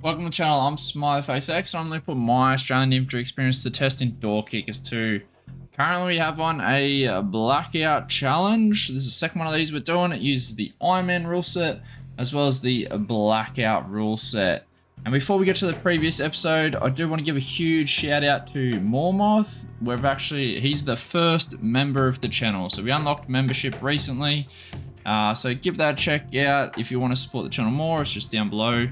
Welcome to the channel, I'm SmileyFaceX and I'm going to put my Australian Infantry experience to test in Door Kickers 2. Currently we have on a Blackout challenge. This is the second one of these we're doing. It uses the Ironman rule set as well as the Blackout rule set. And before we get to the previous episode, I do want to give a huge shout out to Mormoth. He's the first member of the channel. So we unlocked membership recently. So give that a check out if you want to support the channel more. It's just down below.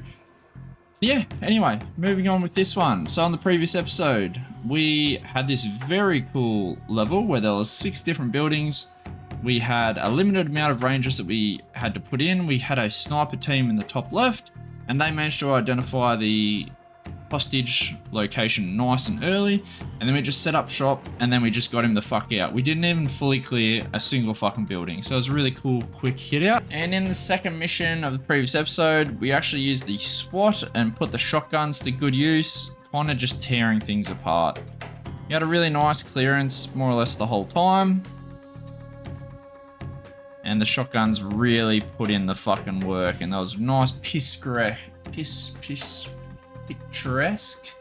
Yeah, anyway, moving on with this one. So on the previous episode, we had this very cool level where there was 6 different buildings. We had a limited amount of rangers that we had to put in. We had a sniper team in the top left, and they managed to identify the hostage location nice and early, and then we just set up shop and then we just got him the fuck out. We didn't even fully clear a single fucking building, so it was a really cool quick hit out. And in the second mission of the previous episode, we actually used the SWAT and put the shotguns to good use, kind of just tearing things apart. We had a really nice clearance more or less the whole time, and the shotguns really put in the fucking work, and that was nice picturesque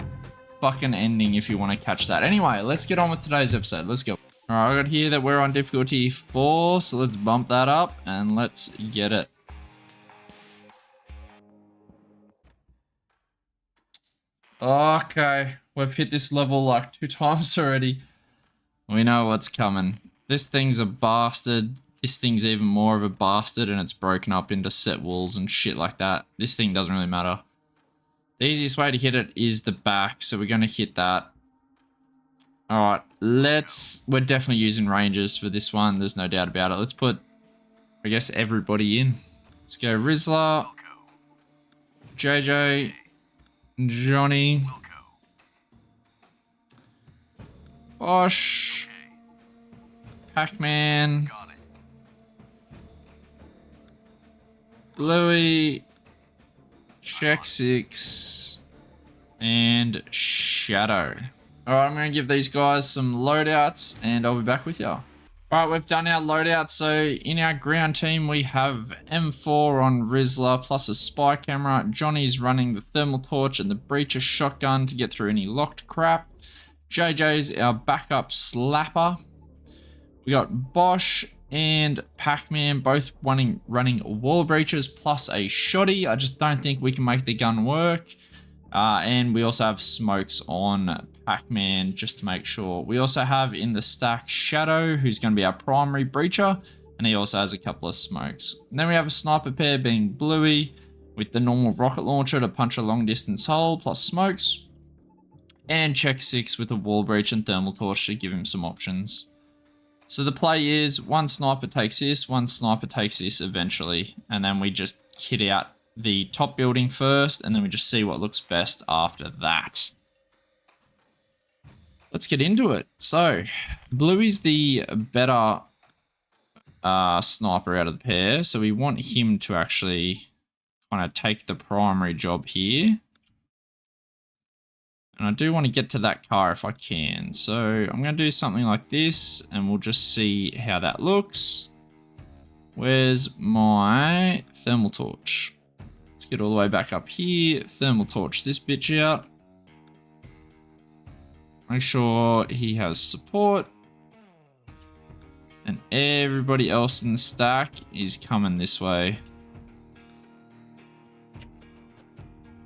fucking ending if you want to catch that. Anyway, let's get on with today's episode. Let's go. Alright, I got here that we're on difficulty 4, so let's bump that up and let's get it. Okay, we've hit this level like 2 times already. We know what's coming. This thing's a bastard. This thing's even more of a bastard, and it's broken up into set walls and shit like that. This thing doesn't really matter. The easiest way to hit it is the back, so we're going to hit that. Alright, we're definitely using rangers for this one, there's no doubt about it. Let's put, I guess, everybody in. Let's go Rizla, JJ, Johnny, Bosch, Pac-Man, Bluey, Check 6, and Shadow. Alright, I'm going to give these guys some loadouts and I'll be back with you. Alright, we've done our loadout. So in our ground team, we have M4 on Rizla plus a spy camera. Johnny's running the thermal torch and the breacher shotgun to get through any locked crap. JJ's our backup slapper. We got Bosch and Pac-Man both running wall breachers plus a shoddy. I just don't think we can make the gun work. And we also have smokes on Pac-Man just to make sure. We also have in the stack Shadow, who's going to be our primary breacher, and he also has a couple of smokes. And then we have a sniper pair being Bluey with the normal rocket launcher to punch a long distance hole plus smokes, and Check 6 with a wall breach and thermal torch to give him some options. So the play is one sniper takes this, one sniper takes this eventually, and then we just hit out the top building first, and then we just see what looks best after that. Let's get into it. So, Bluey's the better sniper out of the pair, so we want him to actually kind of take the primary job here. And I do want to get to that car if I can. So I'm going to do something like this and we'll just see how that looks. Where's my thermal torch? Let's get all the way back up here. Thermal torch this bitch out. Make sure he has support. And everybody else in the stack is coming this way.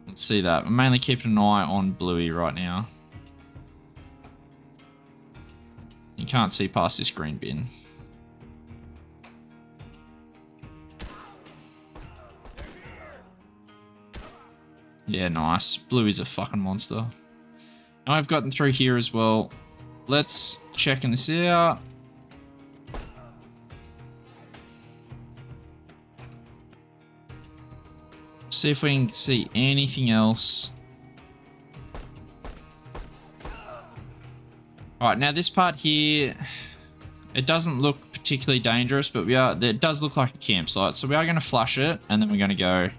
Let's see that. I'm mainly keeping an eye on Bluey right now. You can't see past this green bin. Yeah, nice. Bluey's a fucking monster. Now I've gotten through here as well. Let's check this out. See if we can see anything else. Alright, now this part here, it doesn't look particularly dangerous, but it does look like a campsite. So we are going to flash it, and then we're going to go.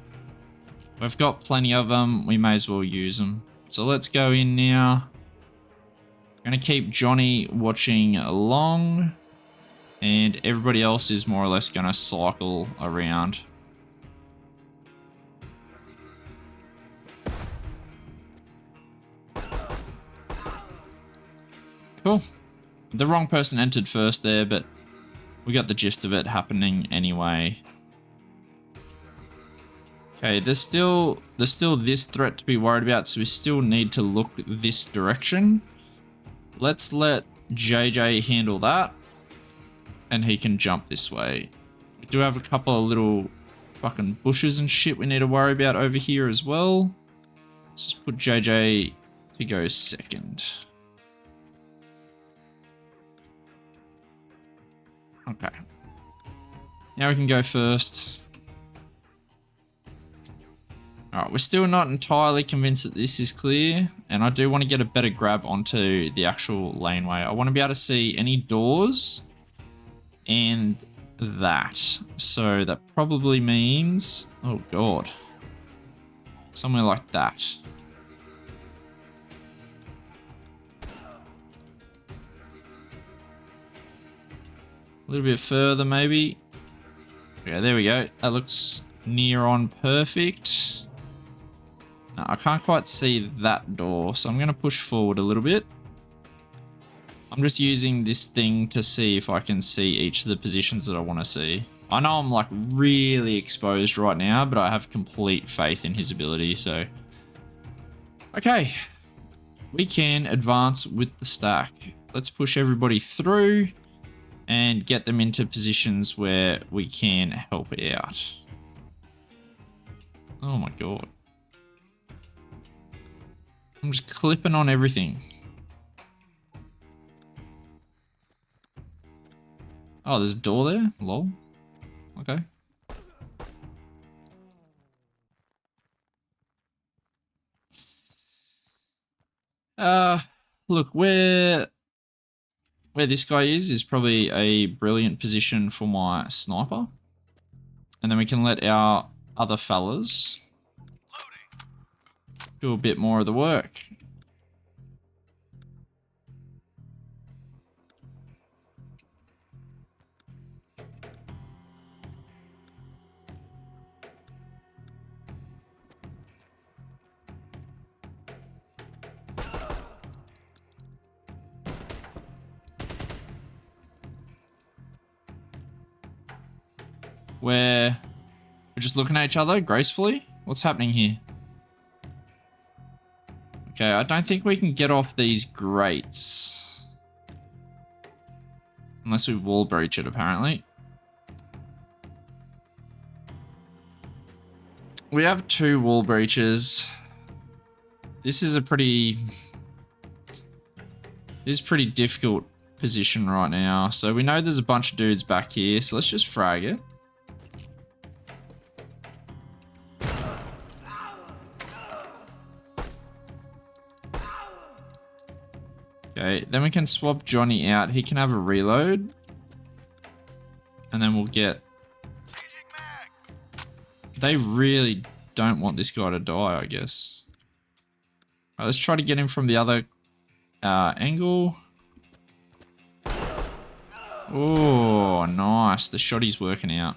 We've got plenty of them, we may as well use them. So let's go in now. I'm going to keep Johnny watching along, and everybody else is more or less going to cycle around. Cool. The wrong person entered first there, but we got the gist of it happening anyway. Okay, there's still this threat to be worried about, so we still need to look this direction. Let's let JJ handle that, and he can jump this way. We do have a couple of little fucking bushes and shit we need to worry about over here as well. Let's just put JJ to go second. Okay. Now we can go first. Alright, we're still not entirely convinced that this is clear, and I do want to get a better grab onto the actual laneway. I want to be able to see any doors and that. So that probably means, oh god, somewhere like that. A little bit further maybe. Yeah, there we go. That looks near on perfect. No, I can't quite see that door, so I'm going to push forward a little bit. I'm just using this thing to see if I can see each of the positions that I want to see. I know I'm like really exposed right now, but I have complete faith in his ability, so. Okay. We can advance with the stack. Let's push everybody through and get them into positions where we can help out. Oh my god. I'm just clipping on everything. Oh, there's a door there? Lol. Okay. Look, where this guy is probably a brilliant position for my sniper. And then we can let our other fellas do a bit more of the work. Where we're just looking at each other gracefully. What's happening here? Okay, I don't think we can get off these grates. Unless we wall breach it, apparently. We have 2 wall breaches. This is a pretty difficult position right now. So we know there's a bunch of dudes back here, so let's just frag it. Okay, then we can swap Johnny out. He can have a reload. And then we'll get... They really don't want this guy to die, I guess. All right, let's try to get him from the other angle. Oh, nice. The shotty's working out.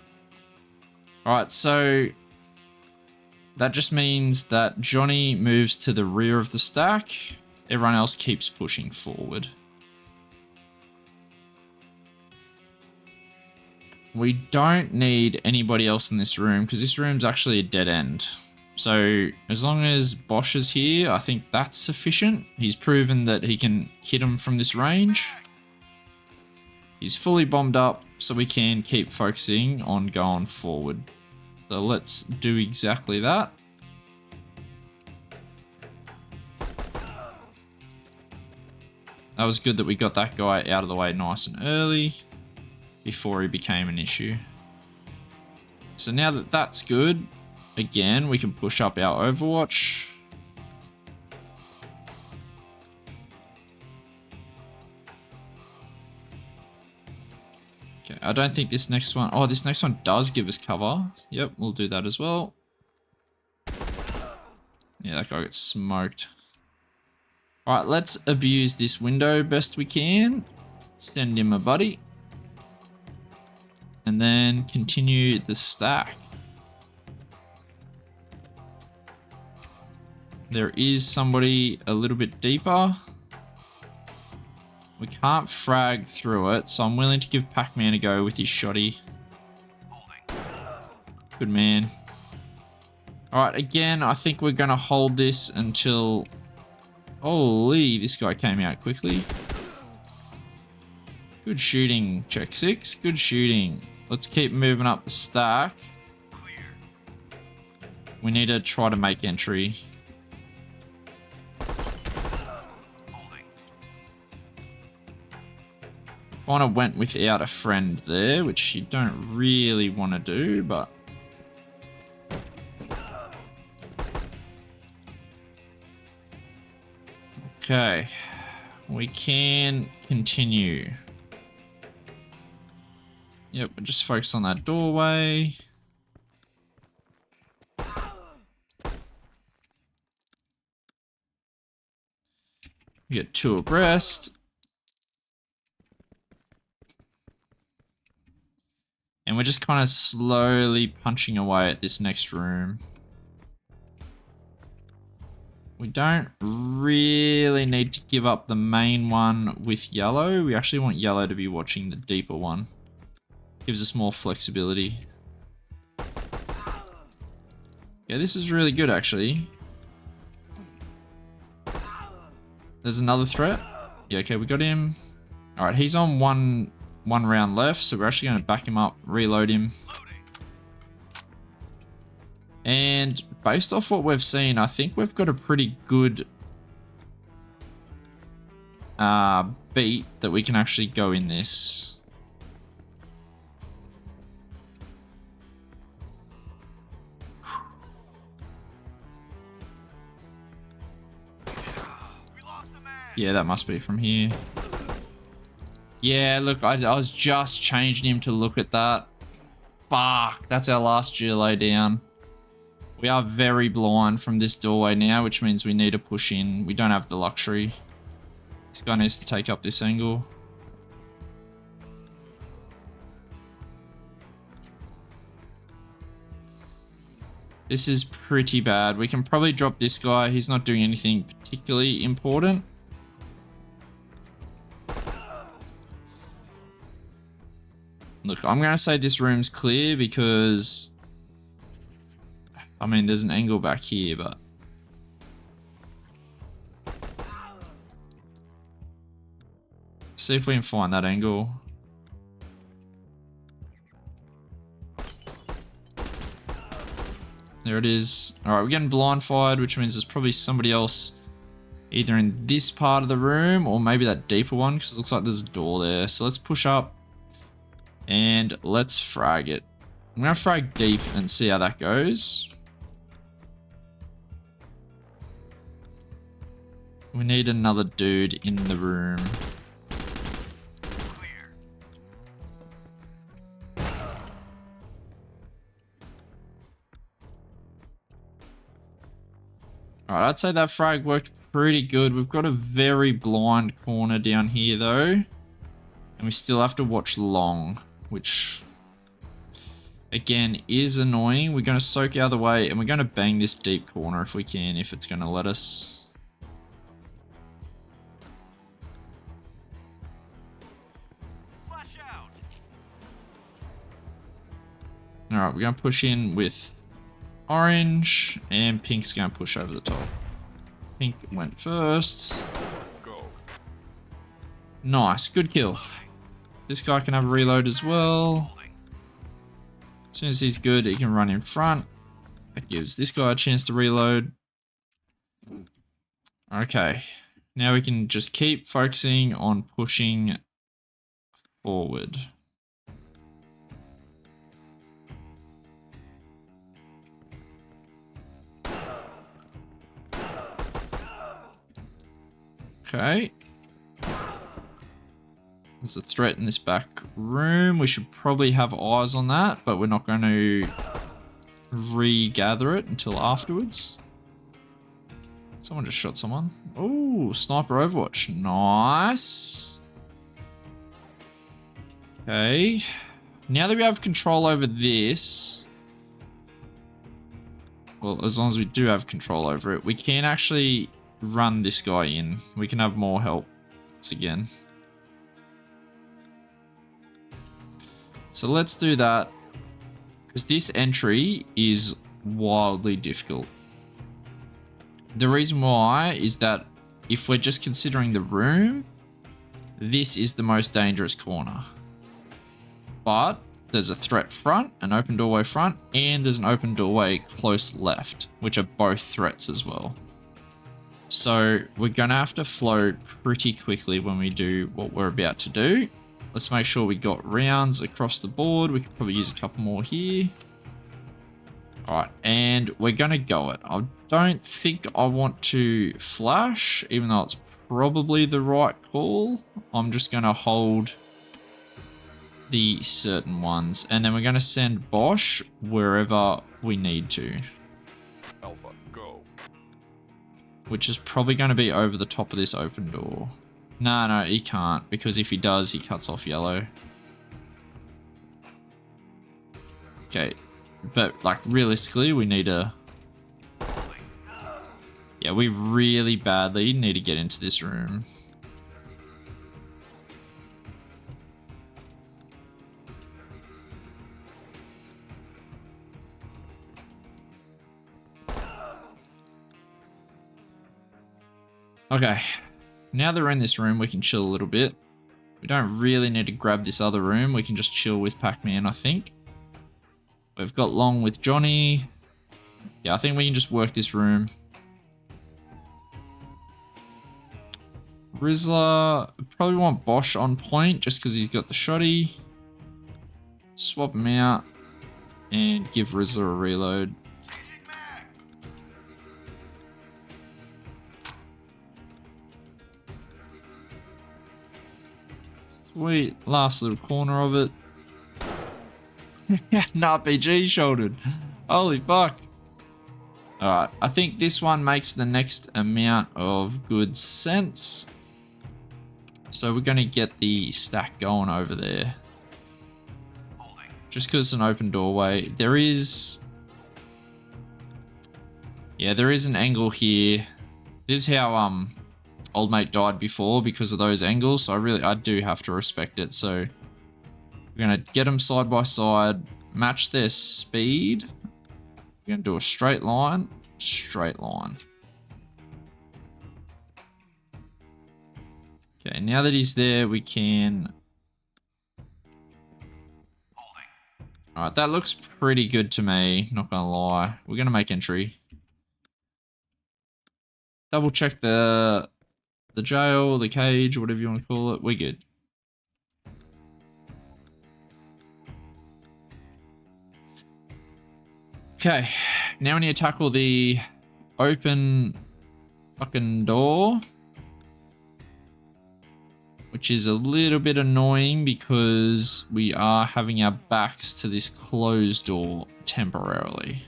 All right, so... That just means that Johnny moves to the rear of the stack. Everyone else keeps pushing forward. We don't need anybody else in this room because this room's actually a dead end. So as long as Bosch is here, I think that's sufficient. He's proven that he can hit him from this range. He's fully bombed up, so we can keep focusing on going forward. So let's do exactly that. That was good that we got that guy out of the way nice and early before he became an issue. So now that that's good, again, we can push up our Overwatch. Okay, I don't think this next one... Oh, this next one does give us cover. Yep, we'll do that as well. Yeah, that guy gets smoked. Alright, let's abuse this window best we can. Send him a buddy. And then continue the stack. There is somebody a little bit deeper. We can't frag through it, so I'm willing to give Pac-Man a go with his shotty. Good man. Alright, again, I think we're going to hold this until... Holy, this guy came out quickly. Good shooting, check 6. Good shooting. Let's keep moving up the stack. We need to try to make entry. Kind of went without a friend there, which you don't really want to do, but... Okay. We can continue. Yep, just focus on that doorway. We get 2 abreast. And we're just kind of slowly punching away at this next room. We don't really need to give up the main one with yellow. We actually want yellow to be watching the deeper one. Gives us more flexibility. Yeah, this is really good actually. There's another threat. Yeah, okay, we got him. Alright, he's on one round left, so we're actually going to back him up, reload him. And based off what we've seen, I think we've got a pretty good beat that we can actually go in this. Yeah, that must be from here. Yeah, look, I was just changing him to look at that. Fuck, that's our last GLA down. We are very blind from this doorway now, which means we need to push in. We don't have the luxury. This guy needs to take up this angle. This is pretty bad. We can probably drop this guy. He's not doing anything particularly important. Look, I'm going to say this room's clear because... I mean, there's an angle back here, but... See if we can find that angle. There it is. Alright, we're getting blind fired, which means there's probably somebody else either in this part of the room or maybe that deeper one, because it looks like there's a door there. So let's push up and let's frag it. I'm going to frag deep and see how that goes. We need another dude in the room. Alright, I'd say that frag worked pretty good. We've got a very blind corner down here though. And we still have to watch long, which again is annoying. We're going to soak out of the way and we're going to bang this deep corner if we can, if it's going to let us. Alright, we're going to push in with orange, and pink's going to push over the top. Pink went first. Nice, good kill. This guy can have a reload as well. As soon as he's good, he can run in front. That gives this guy a chance to reload. Okay, now we can just keep focusing on pushing forward. Okay. There's a threat in this back room. We should probably have eyes on that, but we're not going to regather it until afterwards. Someone just shot someone. Oh, sniper overwatch. Nice. Okay. Now that we have control over this, well, as long as we do have control over it, we can actually run this guy in. We can have more help once again. So let's do that. Because this entry is wildly difficult. The reason why is that if we're just considering the room, this is the most dangerous corner. But there's a threat front, an open doorway front, and there's an open doorway close left, which are both threats as well. So we're gonna have to flow pretty quickly when we do what we're about to do. Let's make sure we got rounds across the board. We could probably use a couple more here. All right, and we're gonna go it. I don't think I want to flash, even though it's probably the right call. I'm just gonna hold the certain ones, and then we're gonna send Bosch wherever we need to. Alpha, go. Which is probably gonna be over the top of this open door. No, he can't, because if he does, he cuts off yellow. Okay. But, like, realistically, we need to... Yeah, we really badly need to get into this room. Okay. Now that we're in this room, we can chill a little bit. We don't really need to grab this other room. We can just chill with Pac-Man, I think. We've got Long with Johnny. Yeah, I think we can just work this room. Rizzler, probably want Bosch on point just because he's got the shotty. Swap him out and give Rizzler a reload. Sweet, last little corner of it. An RPG shouldered. Holy fuck. Alright, I think this one makes the next amount of good sense. So we're going to get the stack going over there. Just because it's an open doorway. There is... Yeah, there is an angle here. This is how old mate died before because of those angles. So I do have to respect it. So we're going to get them side by side, match their speed. We're going to do a straight line, straight line. Okay, now that he's there, we can... Alright, that looks pretty good to me, not gonna lie. We're gonna make entry. Double check the jail, the cage, whatever you want to call it. We're good. Okay, now we need to tackle the open fucking door, which is a little bit annoying because we are having our backs to this closed door temporarily.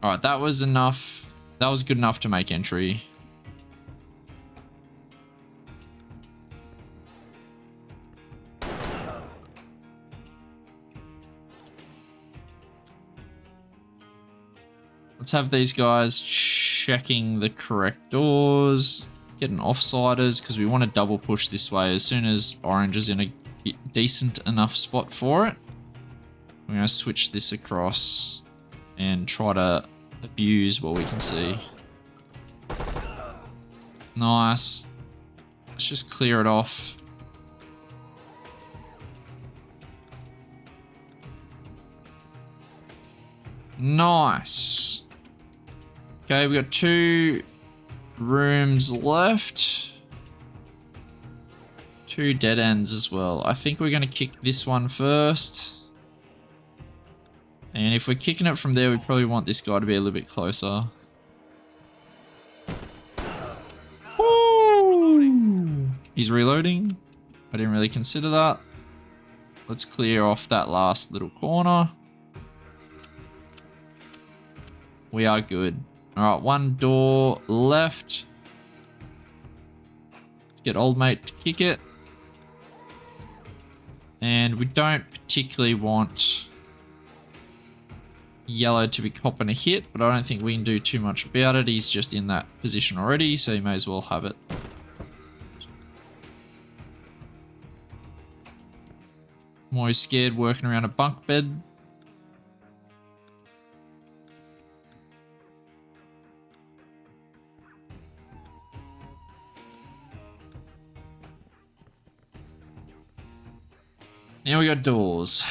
All right, that was enough. That was good enough to make entry. Let's have these guys checking the correct doors, getting offsiders because we want to double push this way as soon as orange is in a decent enough spot for it. We're going to switch this across and try to abuse what we can see. Nice. Let's just clear it off. Nice. Okay, we got 2 rooms left. 2 dead ends as well. I think we're going to kick this one first. And if we're kicking it from there, we probably want this guy to be a little bit closer. Woo! He's reloading. I didn't really consider that. Let's clear off that last little corner. We are good. All right, 1 door left. Let's get old mate to kick it. And we don't particularly want yellow to be copping a hit, but I don't think we can do too much about it. He's just in that position already, so he may as well have it. I'm always scared working around a bunk bed. Now we got doors.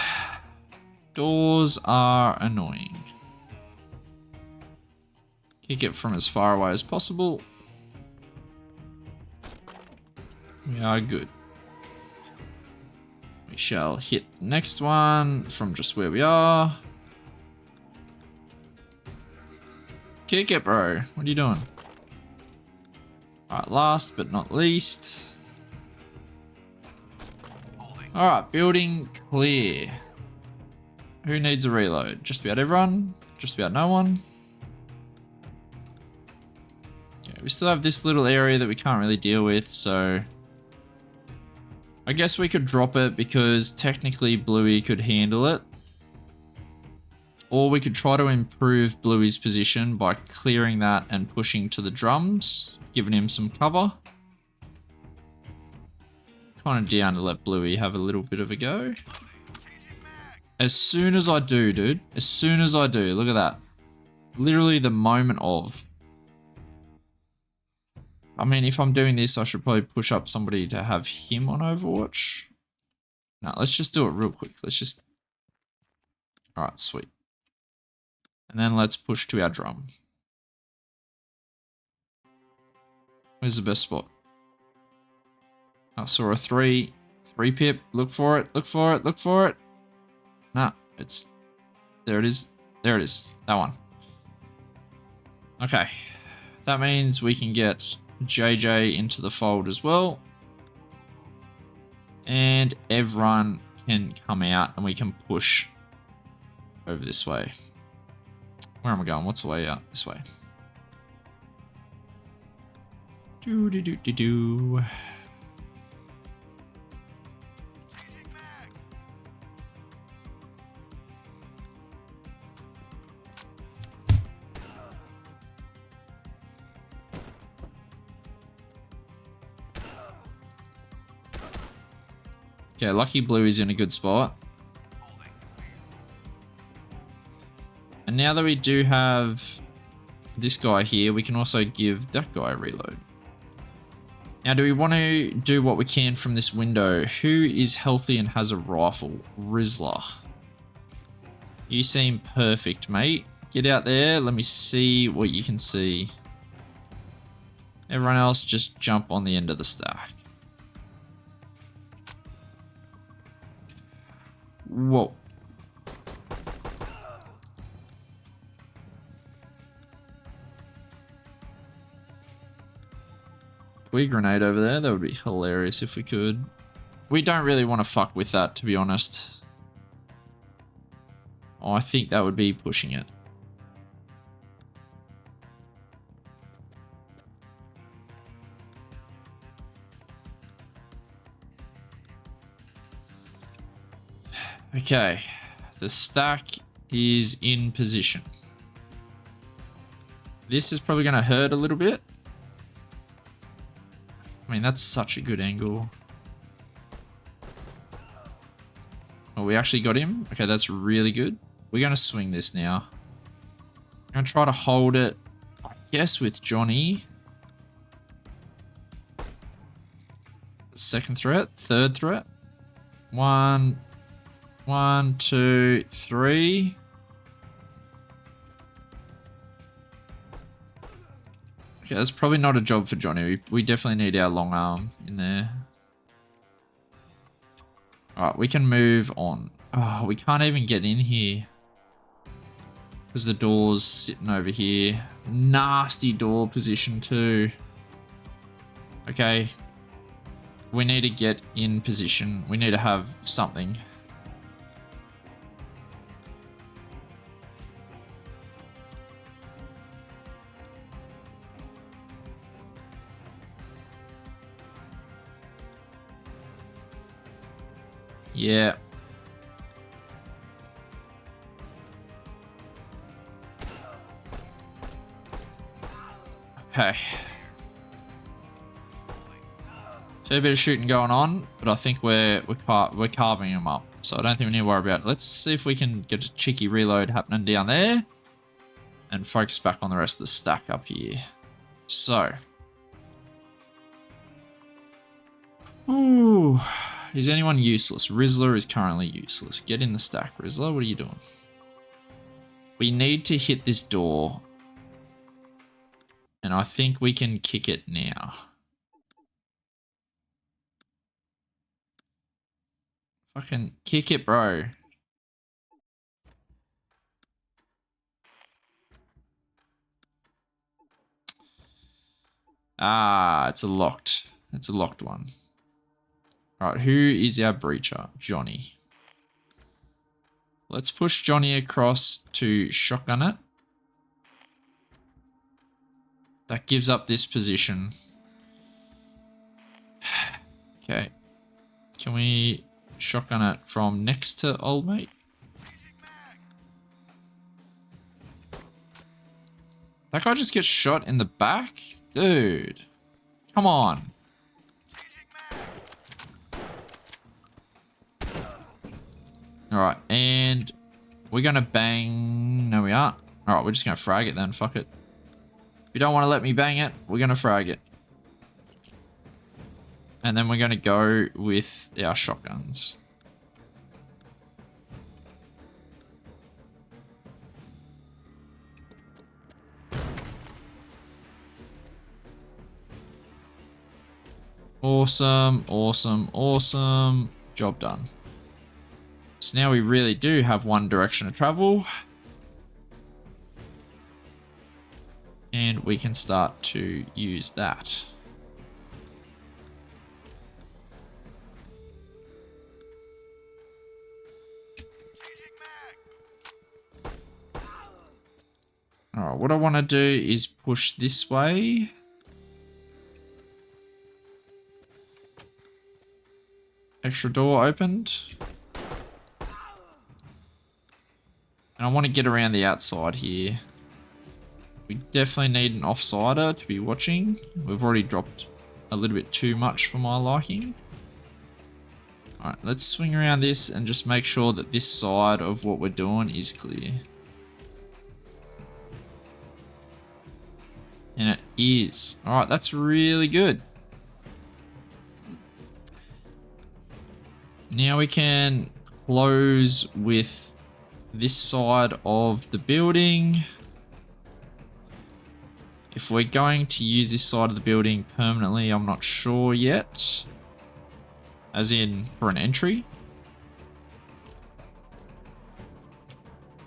Doors are annoying. Kick it from as far away as possible. We are good. We shall hit the next one from just where we are. Kick it, bro. What are you doing? Alright, last but not least. Alright, building clear. Who needs a reload? Just about everyone? Just about no one? Okay, we still have this little area that we can't really deal with, so... I guess we could drop it because technically Bluey could handle it. Or we could try to improve Bluey's position by clearing that and pushing to the drums, giving him some cover. Kind of down to let Bluey have a little bit of a go. As soon as I do, dude. As soon as I do. Look at that. Literally the moment of. I mean, if I'm doing this, I should probably push up somebody to have him on Overwatch. No, let's just do it real quick. Let's just... Alright, sweet. And then let's push to our drum. Where's the best spot? I saw a 3 pip. Look for it. Look for it. Look for it. Nah, it's... There it is. There it is. That one. Okay. That means we can get JJ into the fold as well. And everyone can come out and we can push over this way. Where am I going? What's the way out? This way. Do. Okay, lucky Blue is in a good spot. And now that we do have this guy here, we can also give that guy a reload. Now, do we want to do what we can from this window? Who is healthy and has a rifle? Rizzler. You seem perfect, mate. Get out there. Let me see what you can see. Everyone else, just jump on the end of the stack. Whoa. We grenade over there. That would be hilarious if we could. We don't really want to fuck with that, to be honest. Oh, I think that would be pushing it. Okay, the stack is in position. This is probably going to hurt a little bit. I mean, that's such a good angle. Oh, we actually got him. Okay, that's really good. We're going to swing this now. I'm going to try to hold it, I guess, with Johnny. Second threat, third threat. 1, 2, 3. Okay, that's probably not a job for Johnny. We definitely need our long arm in there. Alright, we can move on. Oh, we can't even get in here. Because the door's sitting over here. Nasty door position too. Okay. We need to get in position. We need to have something. Yeah. Okay. Fair bit of shooting going on, but I think we're carving them up. so I don't think we need to worry about it. Let's see if we can get a cheeky reload happening down there and focus back on the rest of the stack up here. So. Ooh. Is anyone useless? Rizzler is currently useless. Get in the stack, Rizzler. What are you doing? We need to hit this door. And I think we can kick it now. Fucking kick it, bro. Ah, it's a locked one. Alright, who is our breacher? Johnny. Let's push Johnny across to shotgun it. That gives up this position. Okay. Can we shotgun it from next to old mate? That guy just gets shot in the back? Dude. Come on. Alright, and we're gonna bang. No, we aren't. Alright, we're just gonna frag it then. Fuck it. If you don't want to let me bang it, we're gonna frag it. And then we're gonna go with our shotguns. Awesome, awesome, awesome. Job done. So now we really do have one direction to travel. And we can start to use that. Alright, what I want to do is push this way. Extra door opened. And I want to get around the outside here. We definitely need an offsider to be watching. We've already dropped a little bit too much for my liking. Alright, let's swing around this and just make sure that this side of what we're doing is clear. And it is. Alright, that's really good. Now we can close with this side of the building. If we're going to use this side of the building permanently, I'm not sure yet. As in, for an entry.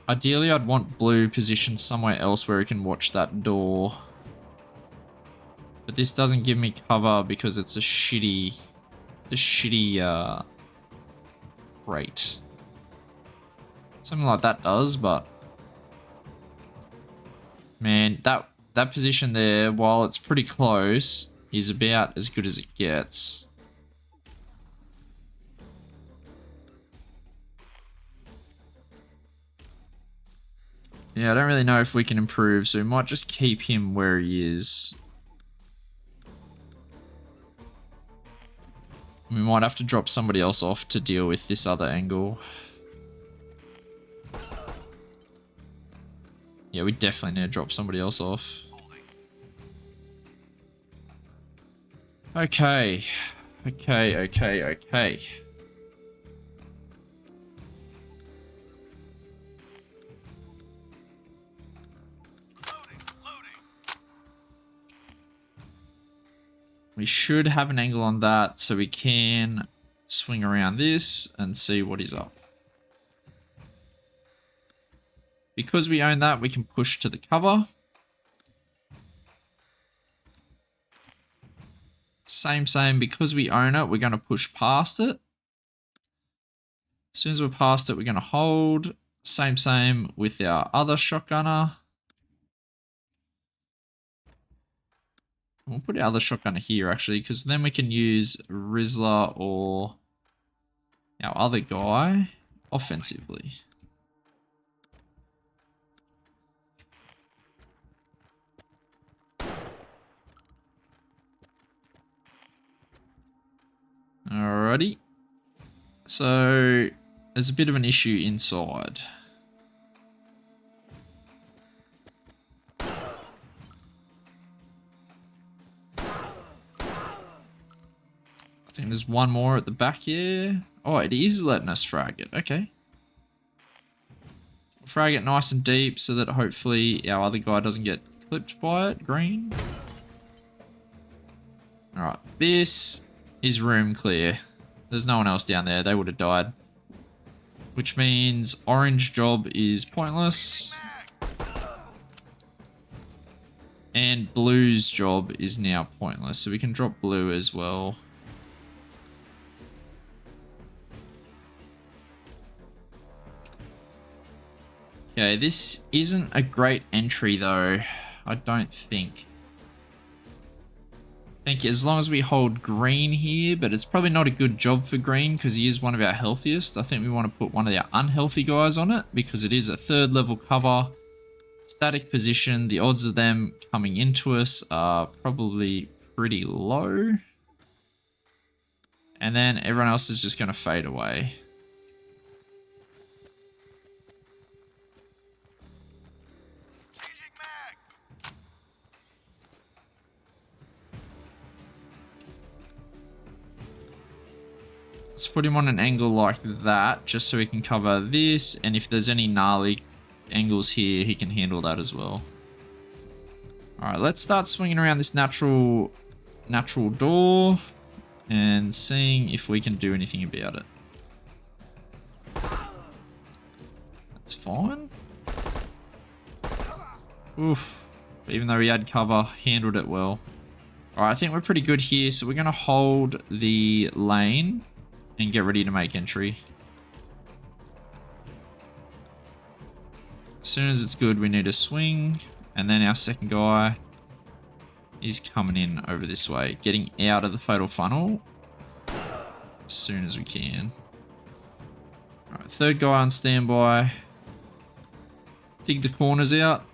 Ideally, I'd want blue positioned somewhere else where we can watch that door. But this doesn't give me cover because it's a shitty rate. Something like that does, but man, that position there, while it's pretty close, is about as good as it gets. Yeah, I don't really know if we can improve, so we might just keep him where he is. We might have to drop somebody else off to deal with this other angle. Yeah, we definitely need to drop somebody else off. Okay. Okay. We should have an angle on that so we can swing around this and see what is up. Because we own that, we can push to the cover. Same, because we own it, we're going to push past it. As soon as we're past it, we're going to hold. Same with our other shotgunner. We'll put our other shotgunner here, actually, because then we can use Rizzler or our other guy offensively. Alrighty. So, there's a bit of an issue inside. I think there's one more at the back here. Oh, it is letting us frag it. Okay. Frag it nice and deep so that hopefully our other guy doesn't get clipped by it. Green. Alright, this is room clear. There's no one else down there. They would have died. Which means orange job is pointless. And blue's job is now pointless. So we can drop blue as well. Okay, this isn't a great entry though. I don't think. I think as long as we hold green here, but it's probably not a good job for green because he is one of our healthiest. I think we want to put one of our unhealthy guys on it because it is a 3rd level cover. Static position, the odds of them coming into us are probably pretty low. And then everyone else is just going to fade away. Let's put him on an angle like that, just so he can cover this, and if there's any gnarly angles here, he can handle that as well. Alright, let's start swinging around this natural door, and seeing if we can do anything about it. That's fine. Oof. Even though he had cover, handled it well. Alright, I think we're pretty good here, so we're going to hold the lane and get ready to make entry. As soon as it's good, we need to swing. And then our second guy is coming in over this way, getting out of the fatal funnel as soon as we can. Alright, 3rd guy on standby. Dig the corners out.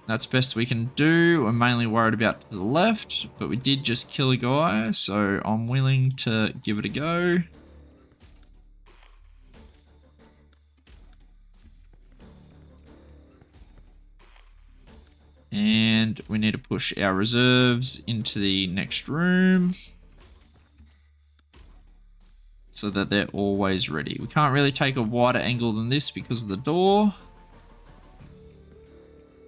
That's best we can do. We're mainly worried about to the left, but we did just kill a guy, so I'm willing to give it a go. And we need to push our reserves into the next room so that they're always ready. We can't really take a wider angle than this because of the door.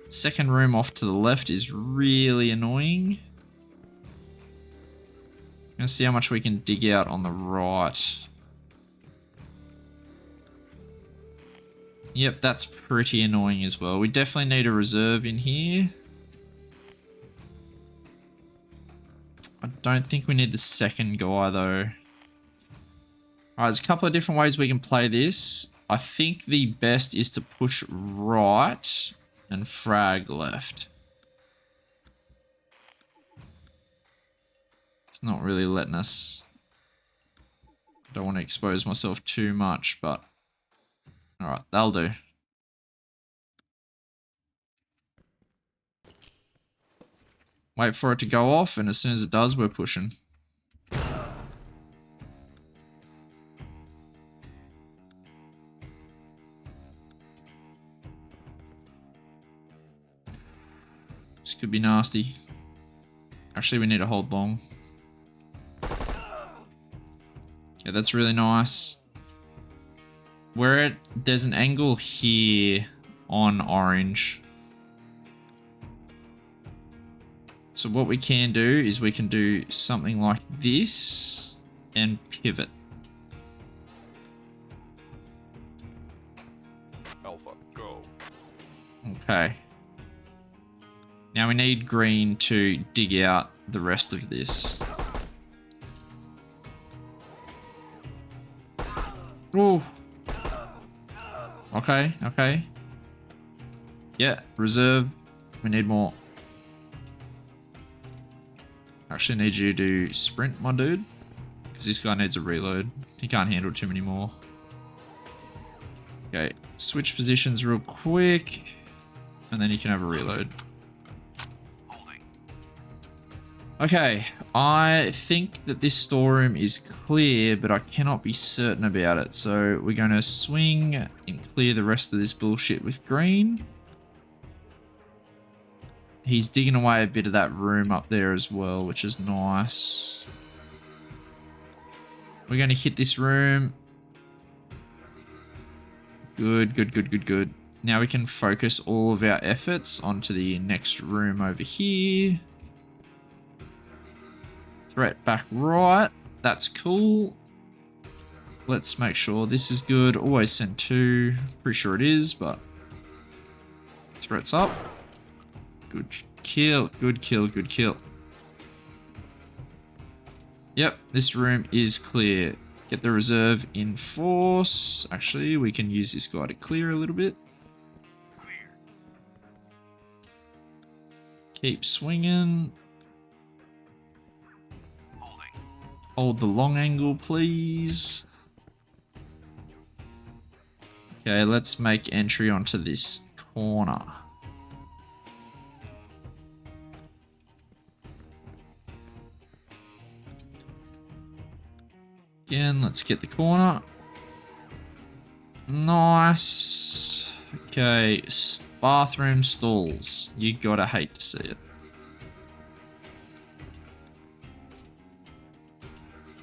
Second room off to the left is really annoying. I'm gonna see how much we can dig out on the right. Yep, that's pretty annoying as well. We definitely need a reserve in here. I don't think we need the second guy though. Alright, there's a couple of different ways we can play this. I think the best is to push right and frag left. It's not really letting us. Don't want to expose myself too much, but alright, that'll do. Wait for it to go off, and as soon as it does, we're pushing. This could be nasty. Actually, we need to hold long. Okay, that's really nice. There's an angle here on orange. So what we can do is we can do something like this and pivot. Alpha, go. Okay. Now we need green to dig out the rest of this. Ooh. Okay, okay. Yeah, reserve. We need more. Actually need you to sprint, my dude. Because this guy needs a reload. He can't handle too many more. Okay, switch positions real quick. And then you can have a reload. Okay, I think that this storeroom is clear, but I cannot be certain about it. So we're going to swing and clear the rest of this bullshit with green. He's digging away a bit of that room up there as well, which is nice. We're going to hit this room. Good, good, good, good, good. Now we can focus all of our efforts onto the next room over here. Threat back right. That's cool. Let's make sure this is good. Always send 2. Pretty sure it is, but threats up. Good kill. Good kill. Good kill. Yep, this room is clear. Get the reserve in force. Actually, we can use this guy to clear a little bit. Keep swinging. Hold the long angle, please. Okay, let's make entry onto this corner. Again, let's get the corner. Nice. Okay, bathroom stalls. You gotta hate to see it.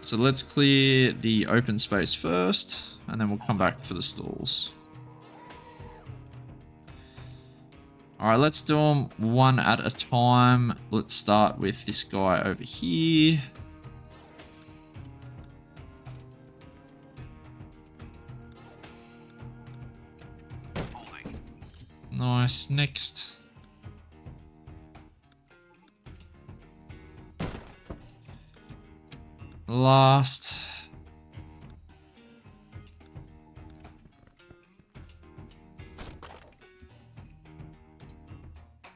So let's clear the open space first, and then we'll come back for the stalls. Alright, let's do them one at a time. Let's start with this guy over here. Nice, next. Last.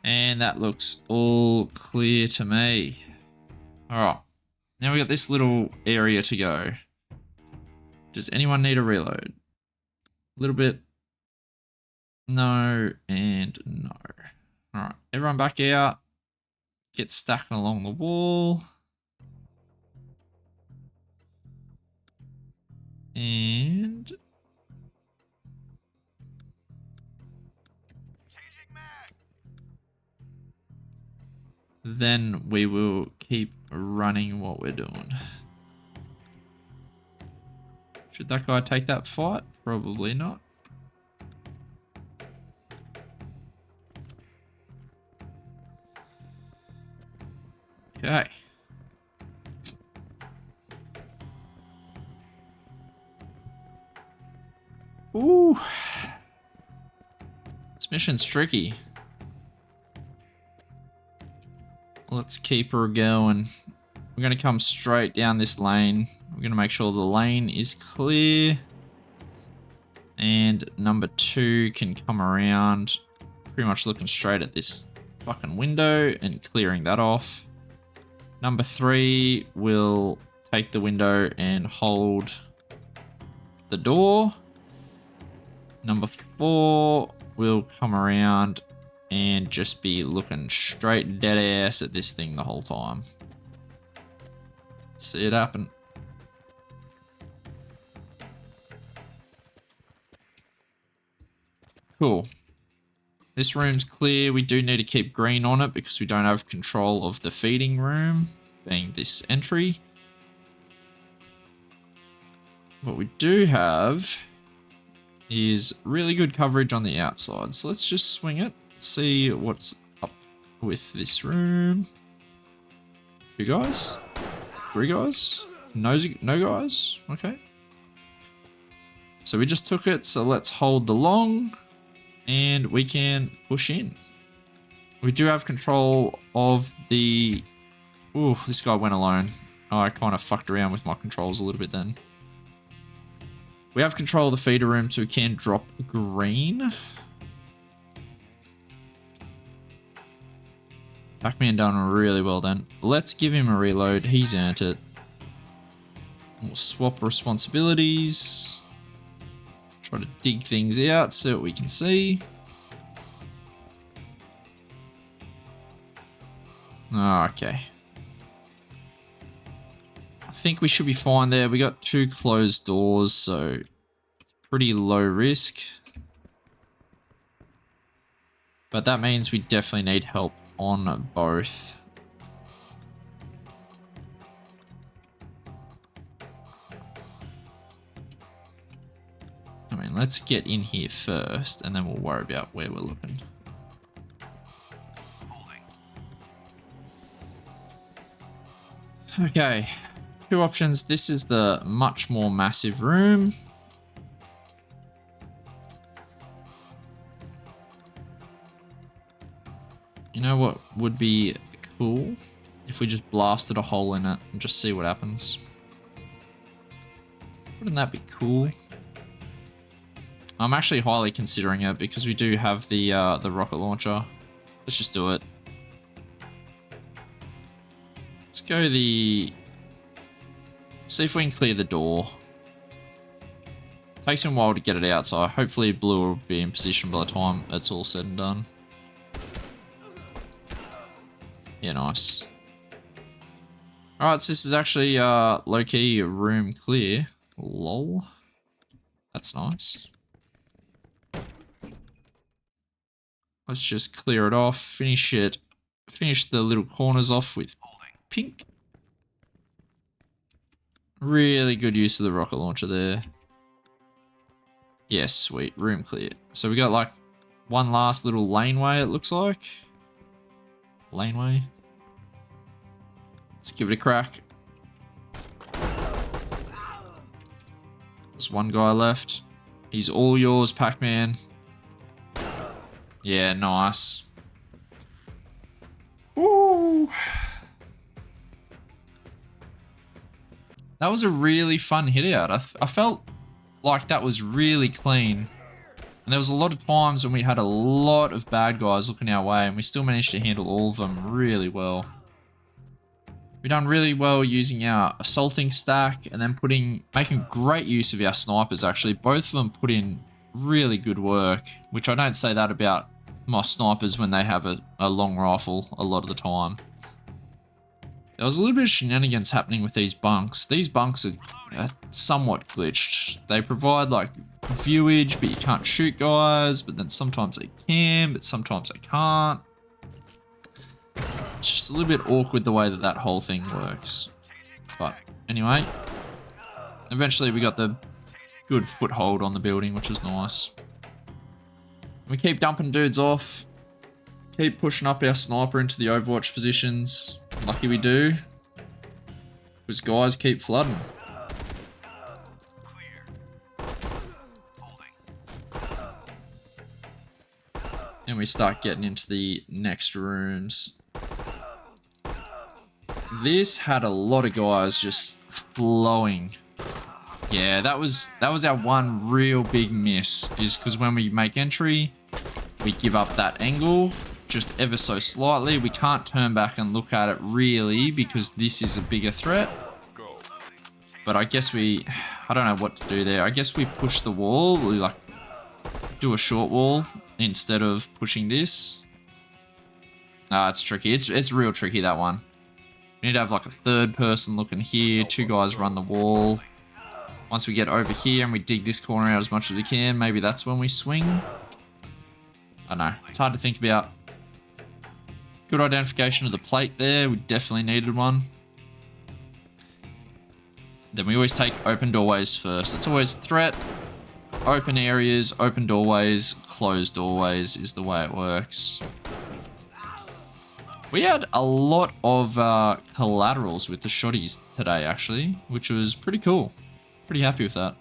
And that looks all clear to me. Alright, now we got this little area to go. Does anyone need a reload? A little bit. No, and no. Alright, everyone back out. Get stacking along the wall. And then we will keep running what we're doing. Should that guy take that fight? Probably not. Okay. Ooh. This mission's tricky. Let's keep her going. We're going to come straight down this lane. We're going to make sure the lane is clear. And number 2 can come around. Pretty much looking straight at this fucking window and clearing that off. Number 3 will take the window and hold the door. Number 4 will come around and just be looking straight dead ass at this thing the whole time. See it happen. Cool. This room's clear. We do need to keep green on it because we don't have control of the feeding room, being this entry. What we do have is really good coverage on the outside. So let's just swing it. See what's up with this room. 2 guys? 3 guys? No guys? Okay. So we just took it. So let's hold the long and we can push in. We do have control of the... Ooh, this guy went alone. Oh, I kind of fucked around with my controls a little bit then. We have control of the feeder room, so we can drop green. Pac-Man done really well then. Let's give him a reload. He's earned it. We'll swap responsibilities. Try to dig things out so that we can see. Okay. think we should be fine there. We got 2 closed doors, so pretty low risk. But that means we definitely need help on both. I mean, let's get in here first, and then we'll worry about where we're looking. Okay, 2 options. This is the much more massive room. You know what would be cool? If we just blasted a hole in it and just see what happens. Wouldn't that be cool? I'm actually highly considering it because we do have the rocket launcher. Let's just do it. Let's go see if we can clear the door. Takes him a while to get it out, so hopefully Blue will be in position by the time it's all said and done. Yeah, nice. Alright, so this is actually low-key room clear. Lol. That's nice. Let's just clear it off, finish it. Finish the little corners off with pink. Really good use of the rocket launcher there. Yes, sweet. Room clear. So we got like one last little laneway, it looks like. Laneway. Let's give it a crack. There's one guy left. He's all yours, Pac-Man. Yeah, nice. Woo! That was a really fun hit out. I felt like that was really clean. And there was a lot of times when we had a lot of bad guys looking our way and we still managed to handle all of them really well. We done really well using our assaulting stack and then making great use of our snipers actually. Both of them put in really good work, which I don't say that about my snipers when they have a long rifle a lot of the time. There was a little bit of shenanigans happening with these bunks. These bunks are somewhat glitched. They provide like viewage, but you can't shoot guys, but then sometimes they can, but sometimes they can't. It's just a little bit awkward the way that whole thing works. But anyway, eventually we got the good foothold on the building, which is nice. We keep dumping dudes off. Keep pushing up our sniper into the Overwatch positions. Lucky we do. Because guys keep flooding. And we start getting into the next rooms. This had a lot of guys just flowing. Yeah, that was our one real big miss, is because when we make entry, we give up that angle just ever so slightly. We can't turn back and look at it really because this is a bigger threat. But I guess I don't know what to do there. I guess we push the wall, we like do a short wall instead of pushing this. It's tricky. It's real tricky, that one. We need to have like a third person looking here, 2 guys run the wall. Once we get over here and we dig this corner out as much as we can, maybe that's when we swing. I don't know. It's hard to think about. Good identification of the plate there. We definitely needed one. Then we always take open doorways first. It's always threat, open areas, open doorways, closed doorways is the way it works. We had a lot of collaterals with the shotties today, actually, which was pretty cool. Pretty happy with that.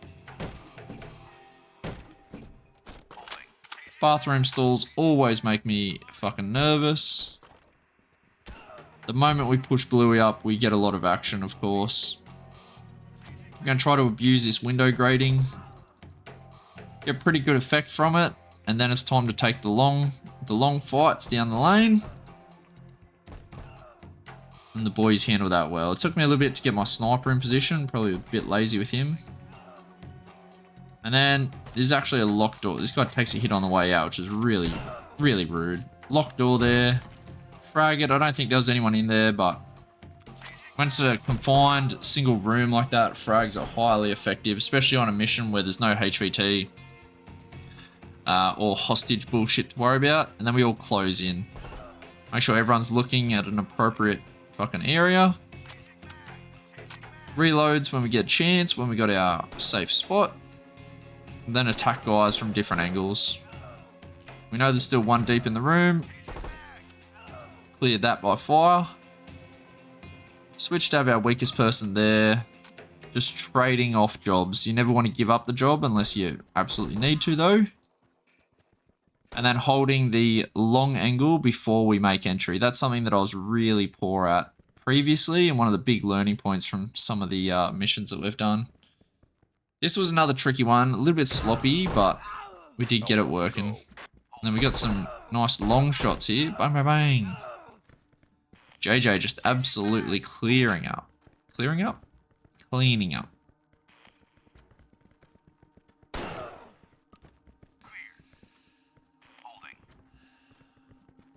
Bathroom stalls always make me fucking nervous. The moment we push Bluey up, we get a lot of action, of course. We're going to try to abuse this window grating. Get pretty good effect from it. And then it's time to take the long fights down the lane. And the boys handle that well. It took me a little bit to get my sniper in position. Probably a bit lazy with him. And then there's actually a locked door. This guy takes a hit on the way out, which is really, really rude. Locked door there. Frag it. I don't think there was anyone in there, but When it's a confined single room like that, frags are highly effective, especially on a mission where there's no HVT or hostage bullshit to worry about. And then we all close in. Make sure everyone's looking at an appropriate fucking area. Reloads when we get a chance, when we got our safe spot. And then attack guys from different angles. We know there's still one deep in the room. Cleared that by fire. Switch to have our weakest person there. Just trading off jobs. You never want to give up the job unless you absolutely need to though. And then holding the long angle before we make entry. That's something that I was really poor at previously and one of the big learning points from some of the missions that we've done. This was another tricky one. A little bit sloppy, but we did get it working. And then we got some nice long shots here. Bang, bang, bang. JJ just absolutely clearing up. Clearing up? Cleaning up.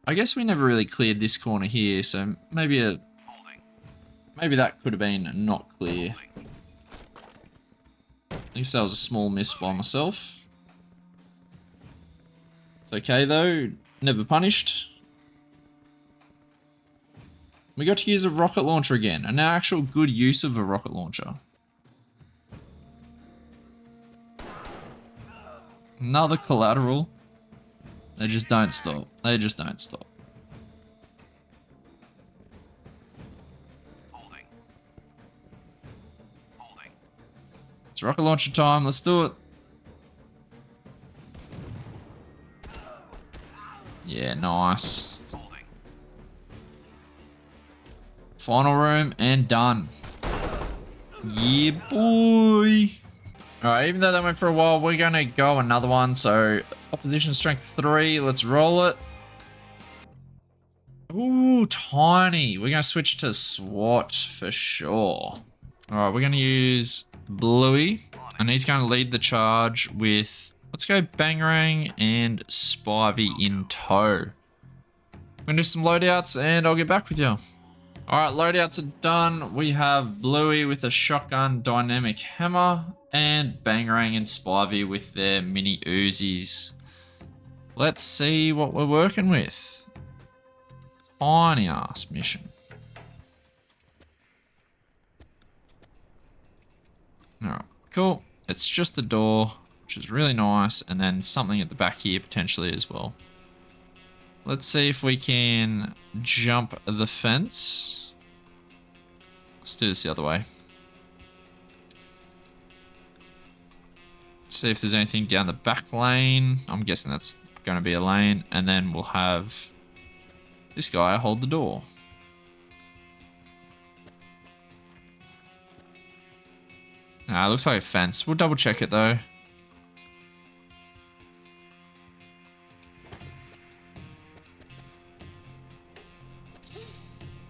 I guess we never really cleared this corner here, so maybe that could have been not clear. At least that was a small miss by myself. It's okay though, never punished. We got to use a rocket launcher again, an actual good use of a rocket launcher. Another collateral. They just don't stop. They just don't stop. It's rocket launcher time. Let's do it. Yeah, nice. Final room and done. Yeah, boy. Alright, even though that went for a while, we're going to go another one. So, opposition strength 3. Let's roll it. Ooh, tiny. We're going to switch to SWAT for sure. Alright, we're going to use Bluey. And he's going to lead the charge with... Let's go Bangarang and Spivey in tow. We're going to do some loadouts and I'll get back with you. Alright, loadouts are done. We have Bluey with a shotgun dynamic hammer and Bangarang and Spivey with their mini Uzis. Let's see what we're working with. Tiny ass mission. Alright, cool. It's just the door, which is really nice, and then something at the back here potentially as well. Let's see if we can jump the fence. Let's do this the other way. See if there's anything down the back lane. I'm guessing that's going to be a lane. And then we'll have this guy hold the door. Nah, it looks like a fence. We'll double check it though.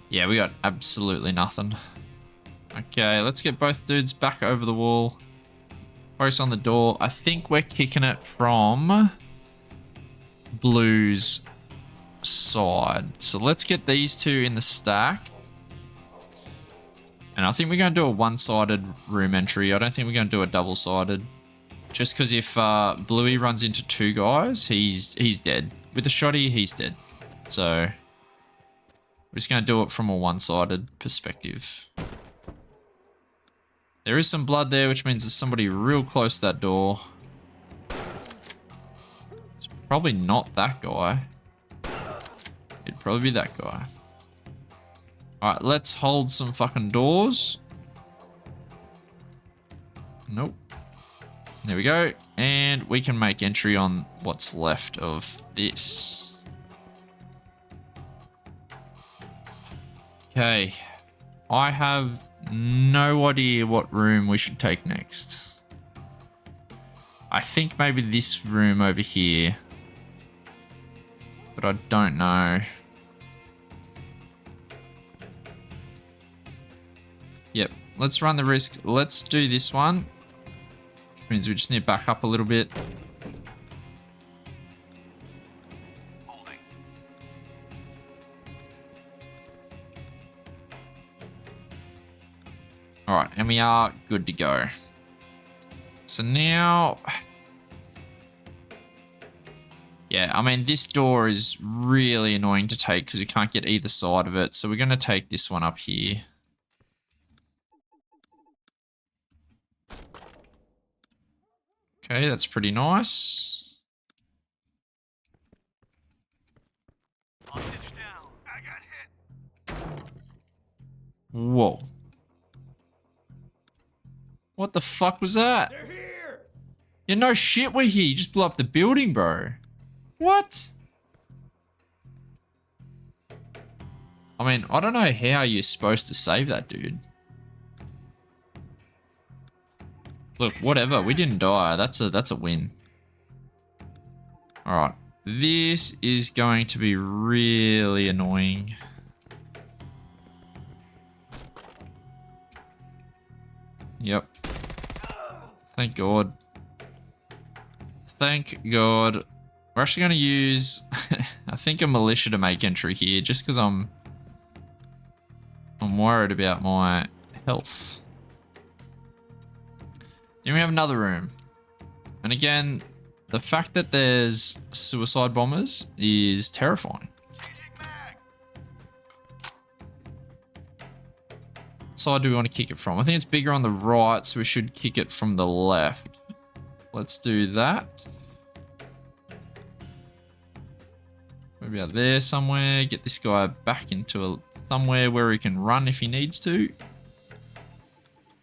Yeah, we got absolutely nothing. Okay, let's get both dudes back over the wall. Focus on the door. I think we're kicking it from Blue's side. So let's get these two in the stack. And I think we're going to do a one-sided room entry. I don't think we're going to do a double-sided. Just because if Bluey runs into two guys, he's dead. With a shotty, he's dead. So... we're just going to do it from a one-sided perspective. There is some blood there, which means there's somebody real close to that door. It's probably not that guy. It'd probably be that guy. Alright, let's hold some fucking doors. Nope. There we go. And we can make entry on what's left of this. Okay, I have no idea what room we should take next. I think maybe this room over here, but I don't know. Yep, let's run the risk. Let's do this one, which means we just need to back up a little bit. All right, and we are good to go. So now, yeah, I mean, this door is really annoying to take because you can't get either side of it. So we're going to take this one up here. Okay, that's pretty nice. Whoa. What the fuck was that? They're here. Yeah, no shit, we're here. You just blew up the building, bro. What? I mean, I don't know how you're supposed to save that, dude. Look, whatever. We didn't die. That's a win. All right. This is going to be really annoying. Yep. Thank God. Thank God. We're actually going to use, I think, a militia to make entry here, just because I'm worried about my health. Then we have another room. And again, the fact that there's suicide bombers is terrifying. What side do we want to kick it from? I think it's bigger on the right, so we should kick it from the left. Let's do that. Maybe out there somewhere. Get this guy back into somewhere where he can run if he needs to.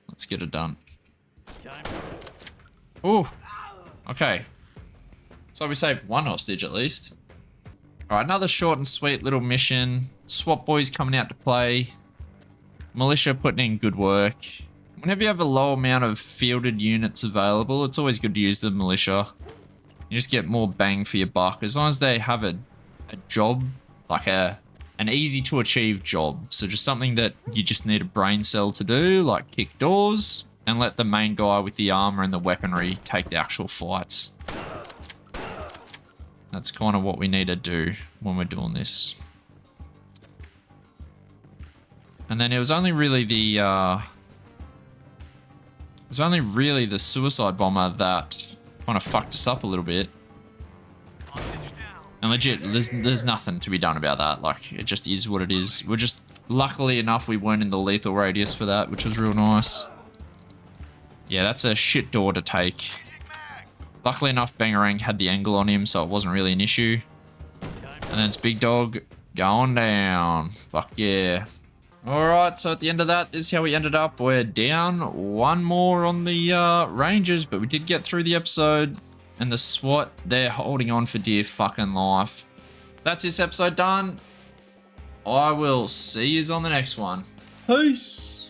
Let's get it done. Oh, okay. So we saved one hostage at least. All right, another short and sweet little mission. SWAT boys coming out to play. Militia putting in good work. Whenever you have a low amount of fielded units available, it's always good to use the militia. You just get more bang for your buck. As long as they have a job, like an easy to achieve job. So just something that you just need a brain cell to do, like kick doors, and let the main guy with the armor and the weaponry take the actual fights. That's kind of what we need to do when we're doing this. And then it was only really the suicide bomber that kind of fucked us up a little bit. And legit, there's nothing to be done about that. Like, it just is what it is. We're just, luckily enough, we weren't in the lethal radius for that, which was real nice. Yeah, that's a shit door to take. Luckily enough, Bangarang had the angle on him, so it wasn't really an issue. And then it's Big Dog going down. Fuck yeah. Alright, so at the end of that, this is how we ended up. We're down one more on the Rangers, but we did get through the episode. And the SWAT, they're holding on for dear fucking life. That's this episode done. I will see you on the next one. Peace.